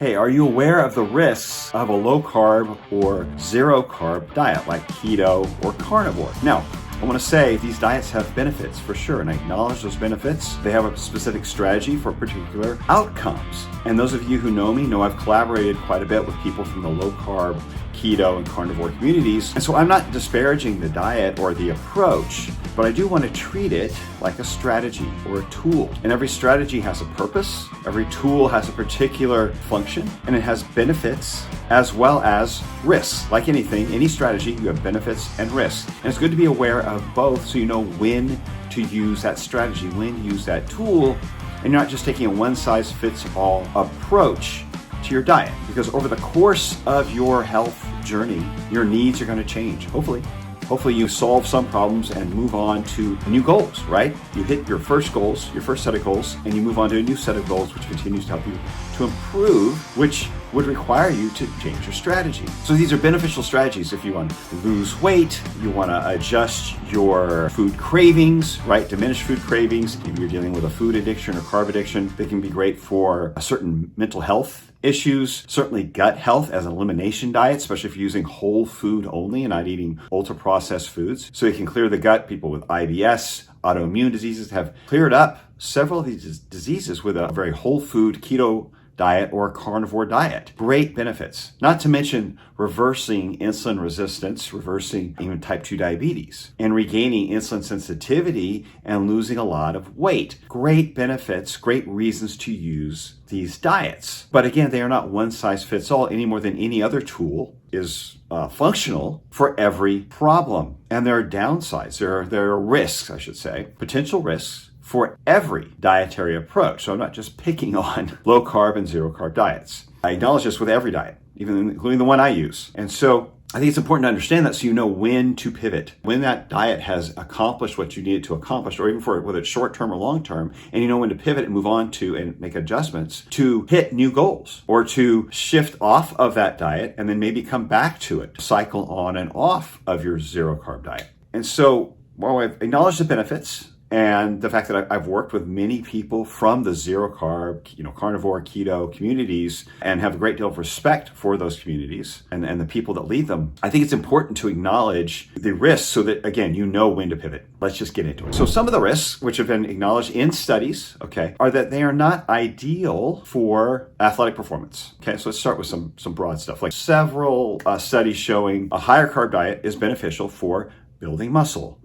Hey, are you aware of the risks of a low carb or zero carb diet like keto or carnivore? Now, I want to say these diets have benefits for sure, and I acknowledge those benefits. They have a specific strategy for particular outcomes. And those of you who know me know I've collaborated quite a bit with people from the low carb, keto, and carnivore communities. And so I'm not disparaging the diet or the approach, but I do want to treat it like a strategy or a tool. And every strategy has a purpose, every tool has a particular function, and it has benefits as well as risks. Like anything, any strategy, you have benefits and risks. And it's good to be aware of both so you know when to use that strategy, when to use that tool, and you're not just taking a one-size-fits-all approach to your diet. Because over the course of your health journey, your needs are going to change, hopefully. Hopefully you solve some problems and move on to new goals, right? You hit your first goals, your first set of goals, and you move on to a new set of goals, which continues to help you to improve, which would require you to change your strategy. So these are beneficial strategies if you want to lose weight, you want to adjust your food cravings, right? Diminish food cravings. If you're dealing with a food addiction or carb addiction, they can be great for a certain mental health issues, certainly gut health as an elimination diet, especially if you're using whole food only and not eating ultra-processed foods. So you can clear the gut. People with IBS, autoimmune diseases have cleared up several of these diseases with a very whole food keto diet or carnivore diet. Great benefits. Not to mention reversing insulin resistance, reversing even type 2 diabetes, and regaining insulin sensitivity and losing a lot of weight. Great benefits, great reasons to use these diets. But again, they are not one size fits all any more than any other tool is functional for every problem. And there are downsides, there are risks, I should say, potential risks for every dietary approach. So I'm not just picking on low carb and zero carb diets. I acknowledge this with every diet, even including the one I use. And so I think it's important to understand that so you know when to pivot, when that diet has accomplished what you need it to accomplish, or even for whether it's short-term or long-term, and you know when to pivot and move on to and make adjustments to hit new goals or to shift off of that diet and then maybe come back to it, cycle on and off of your zero carb diet. And so while I've acknowledged the benefits, and the fact that I've worked with many people from the zero carb, carnivore, keto communities and have a great deal of respect for those communities and the people that lead them, I think it's important to acknowledge the risks so that, again, you know when to pivot. Let's just get into it. So some of the risks, which have been acknowledged in studies, are that they are not ideal for athletic performance. So let's start with some broad stuff. Like several studies showing a higher carb diet is beneficial for building muscle,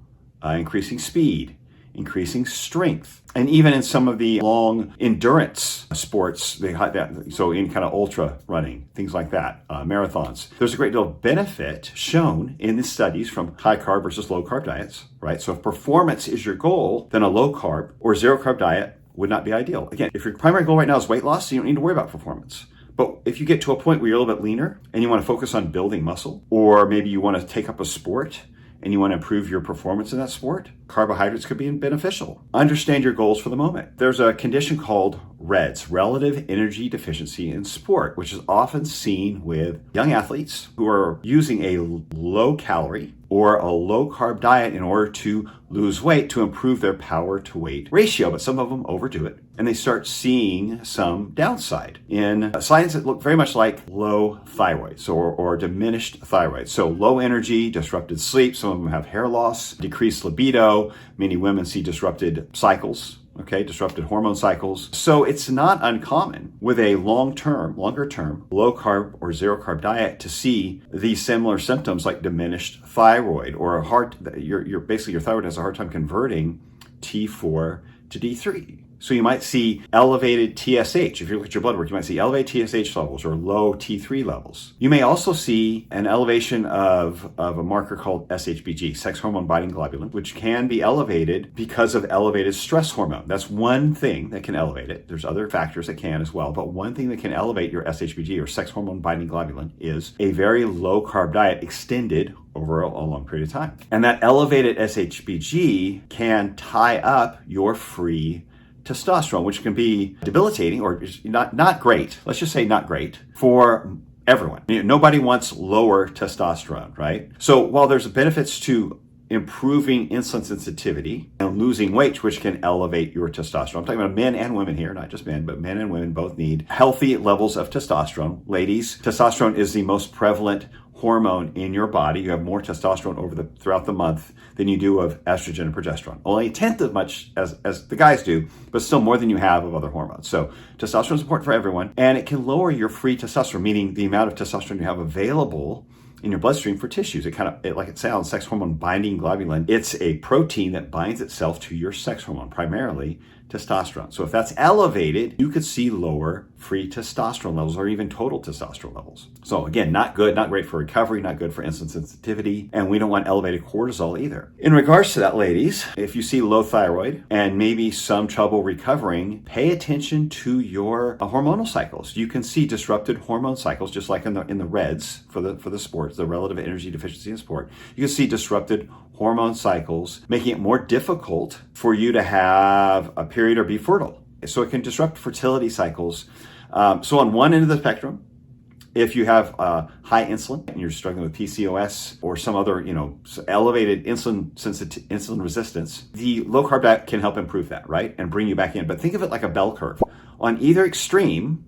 increasing speed, increasing strength, and even in some of the long endurance sports, so in kind of ultra running, things like that, marathons, there's a great deal of benefit shown in the studies from high carb versus low carb diets, right? So if performance is your goal, then a low carb or zero carb diet would not be ideal. Again, if your primary goal right now is weight loss, you don't need to worry about performance. But if you get to a point where you're a little bit leaner and you want to focus on building muscle, or maybe you want to take up a sport and you want to improve your performance in that sport, carbohydrates could be beneficial. Understand your goals for the moment. There's a condition called REDS, Relative Energy Deficiency in Sport, which is often seen with young athletes who are using a low calorie or a low carb diet in order to lose weight to improve their power to weight ratio, but some of them overdo it and they start seeing some downside in signs that look very much like low thyroid, or diminished thyroid. So low energy, disrupted sleep, some of them have hair loss, decreased libido, many women see disrupted cycles, disrupted hormone cycles. So it's not uncommon with a longer term, low carb or zero carb diet to see these similar symptoms like diminished thyroid or your thyroid has a hard time converting T4 to D3. So you might see elevated TSH. If you look at your blood work, you might see elevated TSH levels or low T3 levels. You may also see an elevation of a marker called SHBG, sex hormone binding globulin, which can be elevated because of elevated stress hormone. That's one thing that can elevate it. There's other factors that can as well, but one thing that can elevate your SHBG or sex hormone binding globulin is a very low carb diet extended over a long period of time. And that elevated SHBG can tie up your free testosterone, which can be debilitating or not great. Let's just say not great for everyone. Nobody wants lower testosterone, right? So while there's benefits to improving insulin sensitivity and losing weight, which can elevate your testosterone. I'm talking about men and women here, not just men, but men and women both need healthy levels of testosterone. Ladies, testosterone is the most prevalent hormone in your body. You have more testosterone throughout the month than you do of estrogen and progesterone. Only a tenth as much as the guys do, but still more than you have of other hormones. So testosterone is important for everyone, and it can lower your free testosterone, meaning the amount of testosterone you have available in your bloodstream for tissues. Like it sounds, sex hormone binding globulin. It's a protein that binds itself to your sex hormone, primarily testosterone. So if that's elevated, you could see lower free testosterone levels or even total testosterone levels. So again, not good, not great for recovery, not good for insulin sensitivity, and we don't want elevated cortisol either. In regards to that, ladies, if you see low thyroid and maybe some trouble recovering, pay attention to your hormonal cycles. You can see disrupted hormone cycles, just like in the REDS for the sports, the relative energy deficiency in sport. You can see disrupted hormone cycles, making it more difficult for you to have a period or be fertile. So it can disrupt fertility cycles. So on one end of the spectrum, if you have high insulin and you're struggling with PCOS or some other, elevated insulin resistance, the low carb diet can help improve that, right? And bring you back in. But think of it like a bell curve. On either extreme,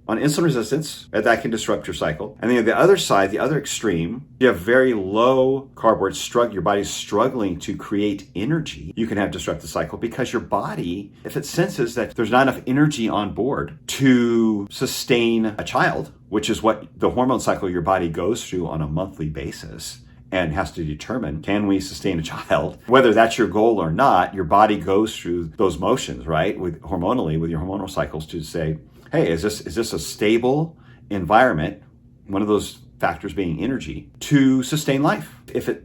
on insulin resistance, that can disrupt your cycle. And then the other side, the other extreme, you have very low carb where your body's struggling to create energy. You can have disrupted cycle because your body, if it senses that there's not enough energy on board to sustain a child, which is what the hormone cycle your body goes through on a monthly basis, and has to determine, can we sustain a child? Whether that's your goal or not, your body goes through those motions, right? With your hormonal cycles to say, hey, is this a stable environment, one of those factors being energy, to sustain life? If your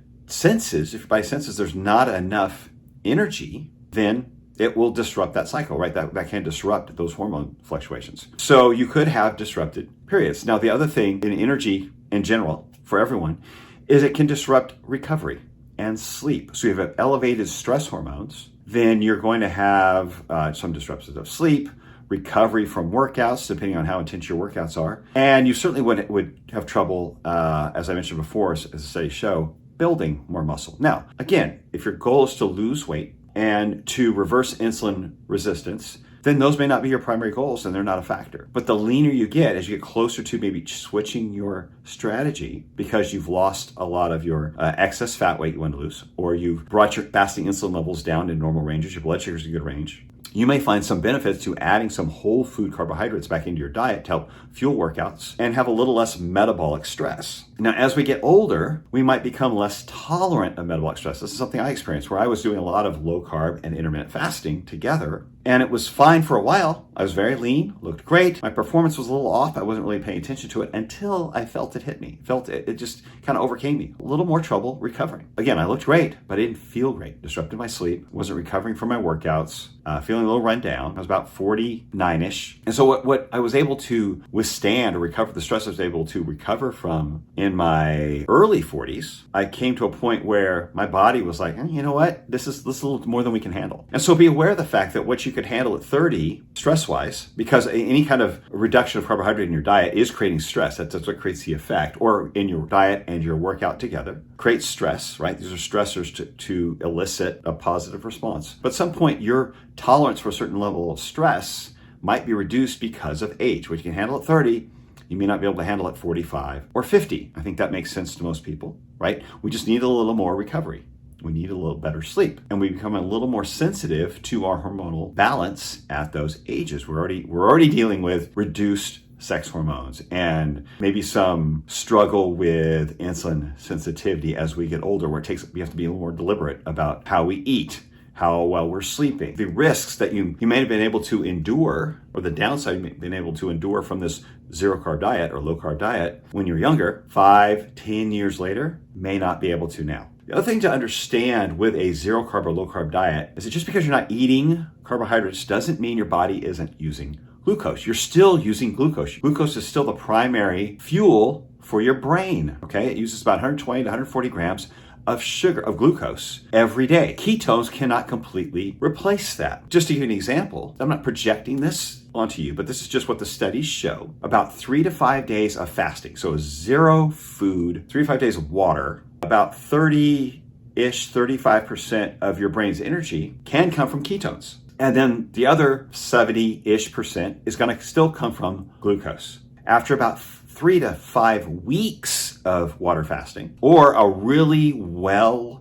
body senses there's not enough energy, then it will disrupt that cycle, right? That can disrupt those hormone fluctuations. So you could have disrupted periods. Now, the other thing in energy in general, for everyone, is it can disrupt recovery and sleep. So you have elevated stress hormones, then you're going to have some disruptions of sleep, recovery from workouts, depending on how intense your workouts are. And you certainly would have trouble, as I mentioned before, as the studies show, building more muscle. Now, again, if your goal is to lose weight and to reverse insulin resistance, then those may not be your primary goals and they're not a factor. But the leaner you get, as you get closer to maybe switching your strategy because you've lost a lot of your excess fat weight you want to lose, or you've brought your fasting insulin levels down to normal ranges, your blood sugar's in good range, you may find some benefits to adding some whole food carbohydrates back into your diet to help fuel workouts and have a little less metabolic stress. Now, as we get older, we might become less tolerant of metabolic stress. This is something I experienced where I was doing a lot of low carb and intermittent fasting together, and it was fine for a while. I was very lean, looked great. My performance was a little off. I wasn't really paying attention to it until I felt it hit me. It just kind of overcame me. A little more trouble recovering. Again, I looked great, but I didn't feel great. Disrupted my sleep, wasn't recovering from my workouts, feeling a little run down. I was about 49-ish. And so what I was able to withstand or recover, the stress I was able to recover from in my early 40s, I came to a point where my body was like, you know what? This is a little more than we can handle. And so be aware of the fact that what you could handle at 30, stress-wise, because any kind of reduction of carbohydrate in your diet is creating stress. That's what creates the effect. Or in your diet and your workout together, creates stress, right? These are stressors to elicit a positive response. But at some point, your tolerance for a certain level of stress might be reduced because of age. What you can handle at 30, you may not be able to handle at 45 or 50. I think that makes sense to most people, right? We just need a little more recovery. We need a little better sleep, and we become a little more sensitive to our hormonal balance at those ages. We're already dealing with reduced sex hormones and maybe some struggle with insulin sensitivity as we get older, where we have to be a little more deliberate about how we eat, how well we're sleeping. The risks that you may have been able to endure, or the downside you may have been able to endure from this zero carb diet or low carb diet when you're younger, 5-10 years later, may not be able to now. The other thing to understand with a zero carb or low carb diet is that just because you're not eating carbohydrates doesn't mean your body isn't using glucose. You're still using glucose. Glucose is still the primary fuel for your brain, okay? It uses about 120 to 140 grams of glucose every day. Ketones cannot completely replace that. Just to give you an example, I'm not projecting this onto you, but this is just what the studies show. About 3 to 5 days of fasting, so zero food, 3 to 5 days of water, about 30 35% of your brain's energy can come from ketones. And then the other 70-ish% is going to still come from glucose. After about 3 to 5 weeks of water fasting or a really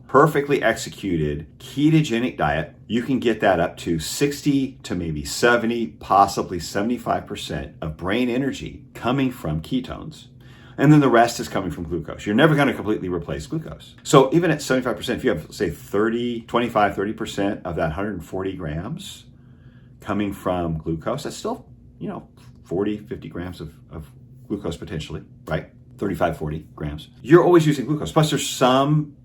perfectly executed ketogenic diet, you can get that up to 60 to maybe 70, possibly 75% of brain energy coming from ketones. And then the rest is coming from glucose. You're never going to completely replace glucose. So even at 75%, if you have, say, 30% of that 140 grams coming from glucose, that's still, 40, 50 grams of glucose potentially, right? 35, 40 grams. You're always using glucose. Plus there's some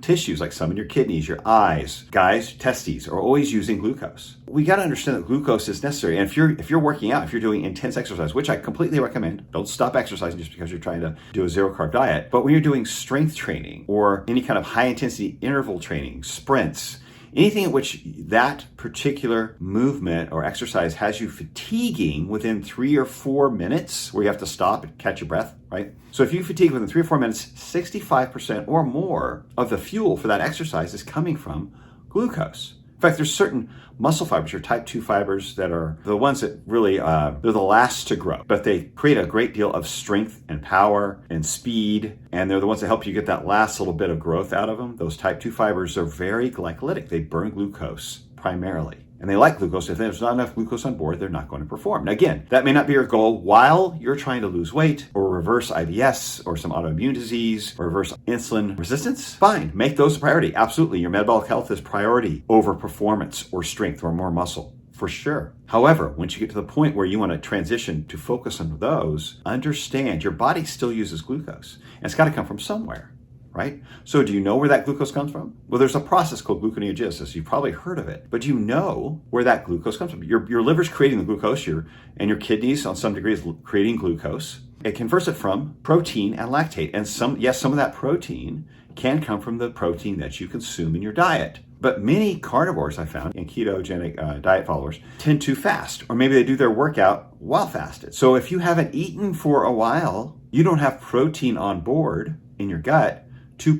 tissues, like some in your kidneys, your eyes, guys, testes are always using glucose. We got to understand that glucose is necessary. And if you're working out, if you're doing intense exercise, which I completely recommend, don't stop exercising just because you're trying to do a zero carb diet. But when you're doing strength training or any kind of high intensity interval training, sprints, anything in which that particular movement or exercise has you fatiguing within 3 or 4 minutes, where you have to stop and catch your breath, right? So if you fatigue within 3 or 4 minutes, 65% or more of the fuel for that exercise is coming from glucose. In fact, there's certain muscle fibers, your type 2 fibers, that are the ones that really, they're the last to grow, but they create a great deal of strength and power and speed, and they're the ones that help you get that last little bit of growth out of them. Those type 2 fibers are very glycolytic. They burn glucose primarily. And they like glucose. If there's not enough glucose on board, they're not going to perform. Now, again, that may not be your goal while you're trying to lose weight or reverse IBS or some autoimmune disease or reverse insulin resistance. Fine, make those a priority. Absolutely, your metabolic health is priority over performance or strength or more muscle, for sure. However, once you get to the point where you want to transition to focus on those, understand your body still uses glucose. And it's got to come from somewhere. Right? So do you know where that glucose comes from? Well, there's a process called gluconeogenesis. You've probably heard of it, but do you know where that glucose comes from? Your liver's creating the glucose, and your kidneys on some degree is creating glucose. It converts it from protein and lactate. And some of that protein can come from the protein that you consume in your diet. But many carnivores, I found, and ketogenic diet followers, tend to fast, or maybe they do their workout while fasted. So if you haven't eaten for a while, you don't have protein on board in your gut to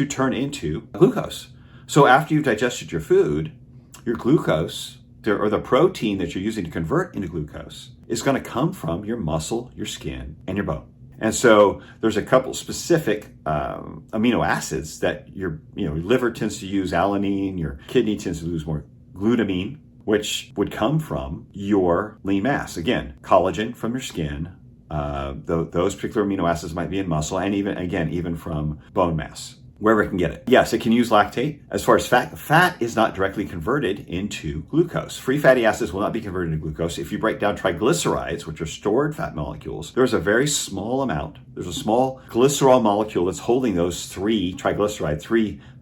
turn into glucose. So after you've digested your food, your glucose, or the protein that you're using to convert into glucose, is going to come from your muscle, your skin, and your bone. And so there's a couple specific amino acids that your liver tends to use alanine, your kidney tends to use more glutamine, which would come from your lean mass. Again, collagen from your skin. Those particular amino acids might be in muscle, and even from bone mass, wherever it can get it. Yes, it can use lactate. As far as fat is not directly converted into glucose. Free fatty acids will not be converted into glucose. If you break down triglycerides, which are stored fat molecules, there's a very small amount. There's a small glycerol molecule that's holding those three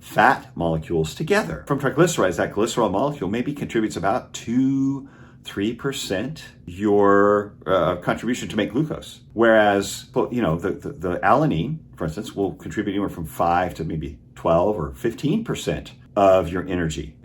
fat molecules together. From triglycerides, that glycerol molecule maybe contributes about 2-3% your contribution to make glucose. Whereas, the alanine, for instance, will contribute anywhere from 5 to maybe 12 or 15% of your energy,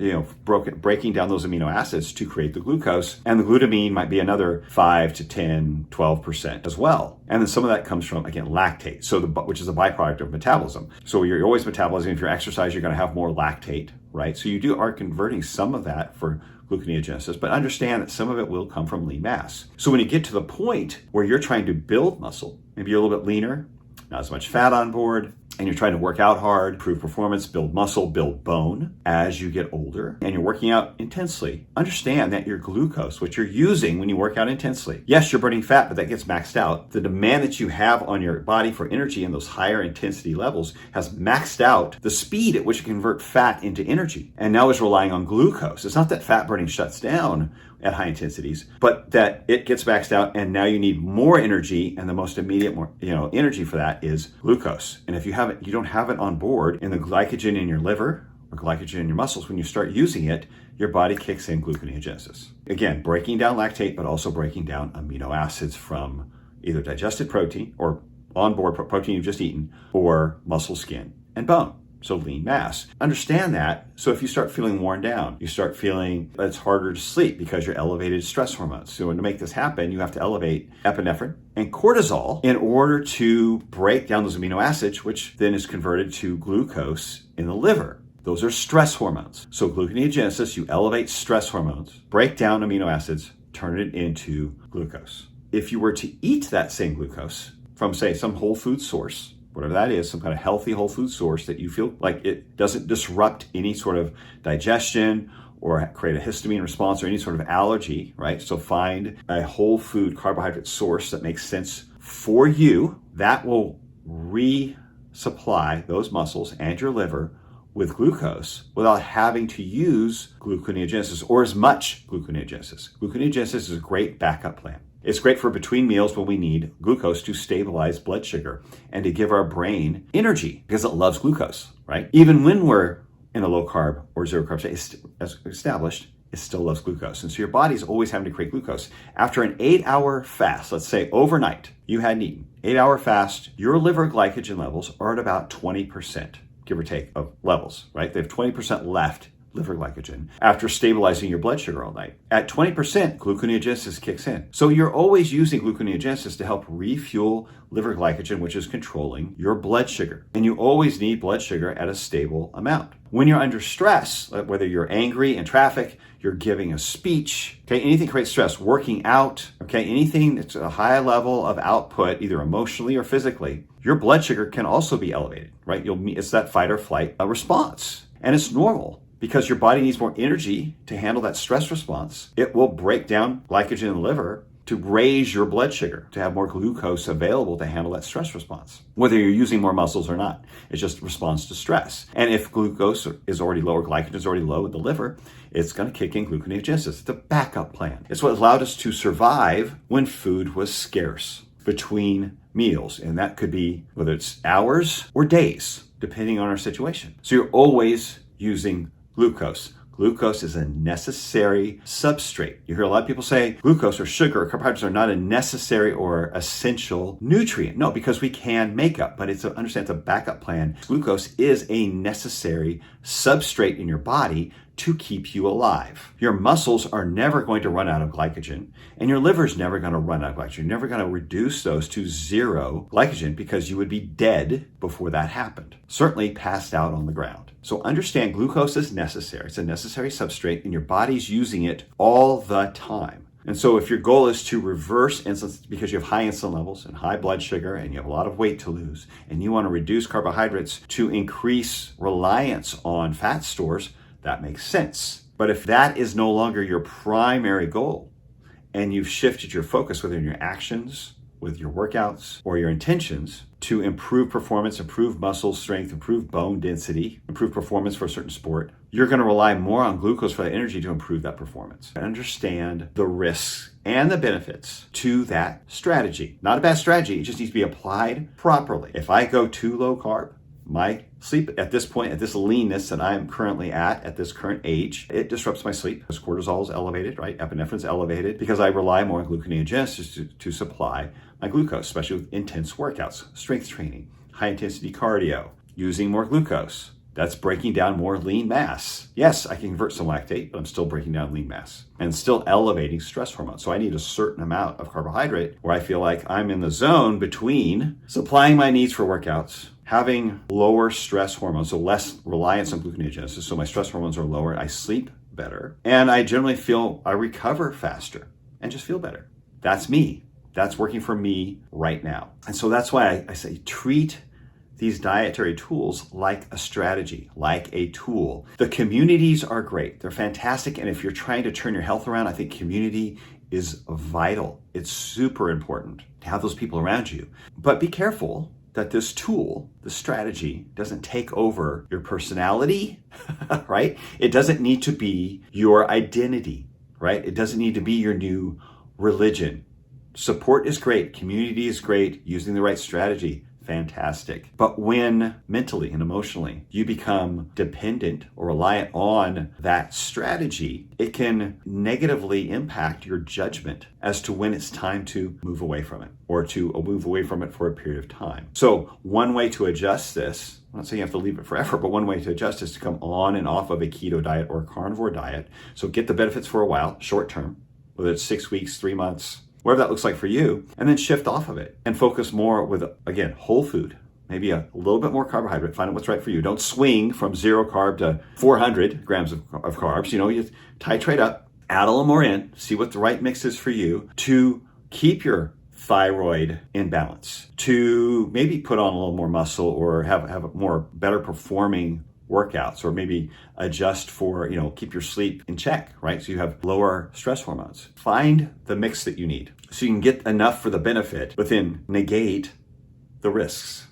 breaking down those amino acids to create the glucose. And the glutamine might be another 5 to 10, 12% as well. And then some of that comes from, again, lactate, which is a byproduct of metabolism. So you're always metabolizing. If you exercise, you're going to have more lactate, right? So you are converting some of that for gluconeogenesis, but understand that some of it will come from lean mass. So when you get to the point where you're trying to build muscle, maybe you're a little bit leaner, not as much fat on board, and you're trying to work out hard, improve performance, build muscle, build bone as you get older, and you're working out intensely, understand that your glucose, which you're using when you work out intensely, yes, you're burning fat, but that gets maxed out. The demand that you have on your body for energy in those higher intensity levels has maxed out the speed at which you convert fat into energy, and now is relying on glucose. It's not that fat burning shuts down at high intensities, but that it gets maxed out, and now you need more energy, and the most immediate energy for that is glucose. And if you don't have it on board in the glycogen in your liver or glycogen in your muscles, when you start using it, your body kicks in gluconeogenesis. Again, breaking down lactate, but also breaking down amino acids from either digested protein or onboard protein you've just eaten, or muscle, skin, and bone. So lean mass. Understand that. So if you start feeling worn down, you start feeling that it's harder to sleep because you're elevated stress hormones. So to make this happen, you have to elevate epinephrine and cortisol in order to break down those amino acids, which then is converted to glucose in the liver. Those are stress hormones. So gluconeogenesis, you elevate stress hormones, break down amino acids, turn it into glucose. If you were to eat that same glucose from, say, some whole food source, whatever that is, some kind of healthy whole food source that you feel like it doesn't disrupt any sort of digestion or create a histamine response or any sort of allergy, right? So find a whole food carbohydrate source that makes sense for you. That will resupply those muscles and your liver with glucose without having to use gluconeogenesis or as much gluconeogenesis. Gluconeogenesis is a great backup plan. It's great for between meals when we need glucose to stabilize blood sugar and to give our brain energy because it loves glucose, right? Even when we're in a low carb or zero carb state, as established, it still loves glucose. And so your body's always having to create glucose. After an 8-hour fast, let's say overnight, you hadn't eaten, 8-hour fast, your liver glycogen levels are at about 20%, give or take, of levels, right? They have 20% left liver glycogen after stabilizing your blood sugar all night. At 20%, gluconeogenesis kicks in. So you're always using gluconeogenesis to help refuel liver glycogen, which is controlling your blood sugar. And you always need blood sugar at a stable amount. When you're under stress, whether you're angry in traffic, you're giving a speech, okay, anything creates stress, working out, okay, anything that's a high level of output, either emotionally or physically, your blood sugar can also be elevated, right? It's that fight or flight response. And it's normal. Because your body needs more energy to handle that stress response, it will break down glycogen in the liver to raise your blood sugar, to have more glucose available to handle that stress response. Whether you're using more muscles or not, it just responds to stress. And if glucose is already low or glycogen is already low in the liver, it's going to kick in gluconeogenesis. It's a backup plan. It's what allowed us to survive when food was scarce between meals. And that could be whether it's hours or days, depending on our situation. So you're always using glucose. Glucose is a necessary substrate. You hear a lot of people say glucose or sugar or carbohydrates are not a necessary or essential nutrient. No, because we can make up, but understand it's a backup plan. Glucose is a necessary substrate in your body to keep you alive. Your muscles are never going to run out of glycogen, and your liver is never going to run out of glycogen. You're never going to reduce those to zero glycogen because you would be dead before that happened. Certainly passed out on the ground. So understand glucose is necessary. It's a necessary substrate, and your body's using it all the time. And so if your goal is to reverse insulin because you have high insulin levels and high blood sugar and you have a lot of weight to lose, and you want to reduce carbohydrates to increase reliance on fat stores, that makes sense. But if that is no longer your primary goal and you've shifted your focus, whether in your actions, with your workouts, or your intentions to improve performance, improve muscle strength, improve bone density, improve performance for a certain sport, you're going to rely more on glucose for that energy to improve that performance. Understand the risks and the benefits to that strategy. Not a bad strategy, it just needs to be applied properly. If I go too low carb, my sleep at this point, at this leanness that I'm currently at this current age, it disrupts my sleep because cortisol is elevated, right? Epinephrine's elevated because I rely more on gluconeogenesis to supply my glucose, especially with intense workouts, strength training, high intensity cardio, using more glucose. That's breaking down more lean mass. Yes, I can convert some lactate, but I'm still breaking down lean mass and still elevating stress hormones. So I need a certain amount of carbohydrate where I feel like I'm in the zone between supplying my needs for workouts, having lower stress hormones, so less reliance on gluconeogenesis, so my stress hormones are lower, I sleep better, and I generally feel I recover faster and just feel better. That's me. That's working for me right now. And so that's why I say treat these dietary tools like a strategy, like a tool. The communities are great. They're fantastic. And if you're trying to turn your health around, I think community is vital. It's super important to have those people around you. But be careful that this tool, the strategy, doesn't take over your personality, right? It doesn't need to be your identity, right? It doesn't need to be your new religion. Support is great. Community is great. Using the right strategy, fantastic. But when mentally and emotionally you become dependent or reliant on that strategy, it can negatively impact your judgment as to when it's time to move away from it or to move away from it for a period of time. So one way to adjust this, I'm not saying you have to leave it forever, but one way to adjust is to come on and off of a keto diet or a carnivore diet. So get the benefits for a while, short term, whether it's 6 weeks, 3 months, whatever that looks like for you, and then shift off of it and focus more with, again, whole food, maybe a little bit more carbohydrate. Find out what's right for you. Don't swing from 0 carb to 400 grams of carbs. You titrate up, add a little more in, see what the right mix is for you to keep your thyroid in balance, to maybe put on a little more muscle or have a more better performing workouts, or maybe adjust for, keep your sleep in check, right? So you have lower stress hormones. Find the mix that you need so you can get enough for the benefit, but then negate the risks.